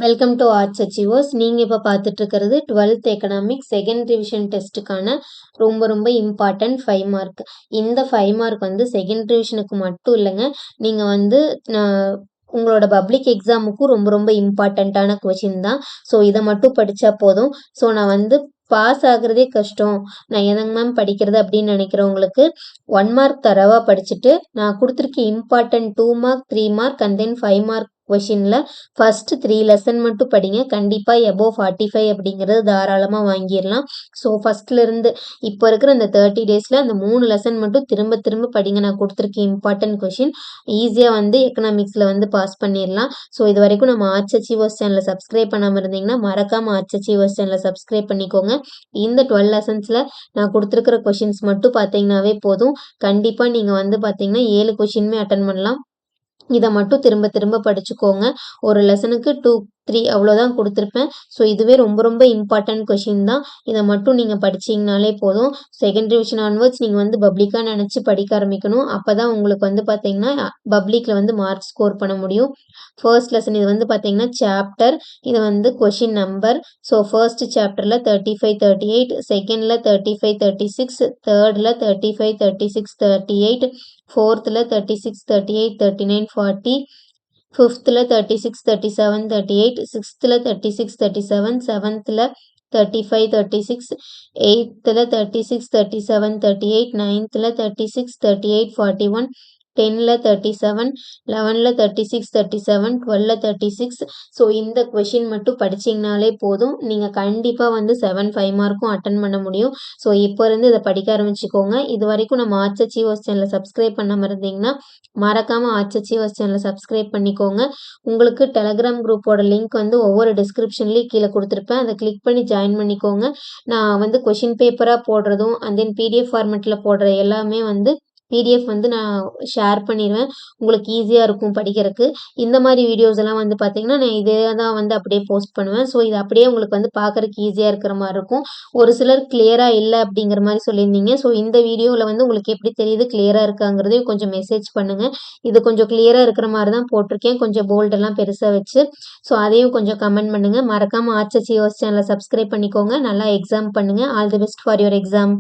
Welcome to arts achievers. நீங்கள் இப்போ பார்த்துட்டு இருக்கிறது 12th எக்கனாமிக்ஸ் செகண்ட் ரிவிஷன் டெஸ்ட்டுக்கான ரொம்ப இம்பார்ட்டன்ட் 5 மார்க். இந்த 5 மார்க் வந்து செகண்ட் ரிவிஷனுக்கு மட்டும் இல்லைங்க, நீங்கள் வந்து உங்களோட பப்ளிக் எக்ஸாமுக்கும் ரொம்ப இம்பார்ட்டண்ட்டான கொஷின் தான். ஸோ இதை மட்டும் படித்தா போதும். ஸோ நான் வந்து பாஸ் ஆகுறதே கஷ்டம், நான் எதங்க மேம் படிக்கிறது அப்படின்னு நினைக்கிறவங்களுக்கு 1 மார்க் தரவாக படிச்சுட்டு நான் கொடுத்துருக்க important 2 mark 3 mark and then 5 mark கொஷினில் ஃபர்ஸ்ட் 3 லெசன் மட்டும் படிங்க. கண்டிப்பாக எபோவ் 45 அப்படிங்கிறது தாராளமாக வாங்கிடலாம். ஸோ ஃபஸ்ட்லேருந்து இப்போ இருக்கிற இந்த 30 டேஸில் அந்த 3 லெசன் மட்டும் திரும்ப படிங்க. நான் கொடுத்துருக்கேன் இம்பார்ட்டன்ட் கொஷின் ஈஸியாக வந்து எக்கனாமிக்ஸில் வந்து பாஸ் பண்ணிடலாம். ஸோ இது வரைக்கும் நம்ம ஆர்ட்ஸ் அச்சீவர்ஸ் சேனலை சப்ஸ்கிரைப் பண்ணாமல் இருந்தீங்கன்னா மறக்காமல் ஆர்ட்ஸ் அச்சீவர்ஸ் சேனலை சப்ஸ்கிரைப் பண்ணிக்கோங்க. இந்த 12 லெசன்ஸில் நான் கொடுத்துருக்கிற கொஷின்ஸ் மட்டும் பார்த்தீங்கன்னாவே போதும். கண்டிப்பாக நீங்கள் வந்து பார்த்தீங்கன்னா 7 கொஷினுமே அட்டன் பண்ணலாம். இதை மட்டும் திரும்ப படிச்சுக்கோங்க. ஒரு லெசனுக்கு 2, 3 அவ்வளோதான் கொடுத்துருப்பேன். ஸோ இதுவே ரொம்ப இம்பார்ட்டன்ட் கொஷின் தான். இதை மட்டும் நீங்கள் படிச்சிங்கனாலே போதும். செகண்ட் ரிவிஷன் ஆன்வர்ட்ஸ் நீங்கள் வந்து பப்ளிக்காக நினச்சி படிக்க ஆரம்பிக்கணும். அப்போ தான் உங்களுக்கு வந்து பார்த்தீங்கன்னா பப்ளிக்கில் வந்து மார்க் ஸ்கோர் பண்ண முடியும். ஃபர்ஸ்ட் லெசன் இது வந்து பார்த்தீங்கன்னா சாப்டர், இது வந்து கொஷின் நம்பர். ஸோ ஃபர்ஸ்ட் சாப்டரில் 35, 38, செகண்டில் 35, 36, தேர்டில் 35, 36, 38, ஃபோர்த்தில் 36, 38, 39, 40, ஃபிஃப்த்தில் 36, 37, 38, சிக்ஸ்த்தில் 36, 37, செவன்த்தில் 35, 36, எயித்தில் 36, 37, 38, நைன்த்தில் 36, 38, 41, 10ல் 37, 11ல் 36, 37, 12ல் 36. ஸோ இந்த கொஷின் மட்டும் படிச்சிங்கனாலே போதும். நீங்கள் கண்டிப்பாக வந்து 7, 5 மார்க்கும் அட்டன் பண்ண முடியும். ஸோ இப்போ இருந்து இதை படிக்க ஆரம்பிச்சுக்கோங்க. இது வரைக்கும் நம்ம ஆர்ட்ஸ் அச்சீவர்ஸ் சேனலை சப்ஸ்கிரைப் பண்ணாமல் இருந்தீங்கன்னா மறக்காமல் ஆர்ட்ஸ் அச்சீவர்ஸ் சேனலை சப்ஸ்கிரைப் பண்ணிக்கோங்க. உங்களுக்கு டெலகிராம் குரூப்போட லிங்க் வந்து ஒவ்வொரு டிஸ்கிரிப்ஷன்லேயும் கீழே கொடுத்துருப்பேன். அதை கிளிக் பண்ணி ஜாயின் பண்ணிக்கோங்க. நான் வந்து கொஷின் பேப்பராக போடுறதும் அண்ட் தென் பிடிஎஃப் ஃபார்மெட்டில் போடுற எல்லாமே வந்து பிடிஎஃப் வந்து நான் ஷேர் பண்ணிடுவேன். உங்களுக்கு ஈஸியாக இருக்கும் படிக்கிறதுக்கு. இந்த மாதிரி வீடியோஸ் எல்லாம் வந்து பார்த்தீங்கன்னா நான் இதே தான் வந்து அப்படியே போஸ்ட் பண்ணுவேன். ஸோ இது அப்படியே உங்களுக்கு வந்து பார்க்குறதுக்கு ஈஸியாக இருக்கிற மாதிரி இருக்கும். ஒரு சிலர் கிளியராக இல்லை அப்படிங்கிற மாதிரி சொல்லியிருந்தீங்க. ஸோ இந்த வீடியோவில் வந்து உங்களுக்கு எப்படி தெரியுது கிளியராக இருக்காங்கிறதையும் கொஞ்சம் மெசேஜ் பண்ணுங்கள். இது கொஞ்சம் கிளியராக இருக்கிற மாதிரி தான் போட்டிருக்கேன், கொஞ்சம் போல்டெல்லாம் பெருசாக வச்சு. ஸோ அதையும் கொஞ்சம் கமெண்ட் பண்ணுங்கள். மறக்காமல் ஆர்ட்ஸ் அச்சீவர்ஸ் சேனலை சப்ஸ்கிரைப் பண்ணிக்கோங்க. நல்லா எக்ஸாம் பண்ணுங்கள். All the best for your exam.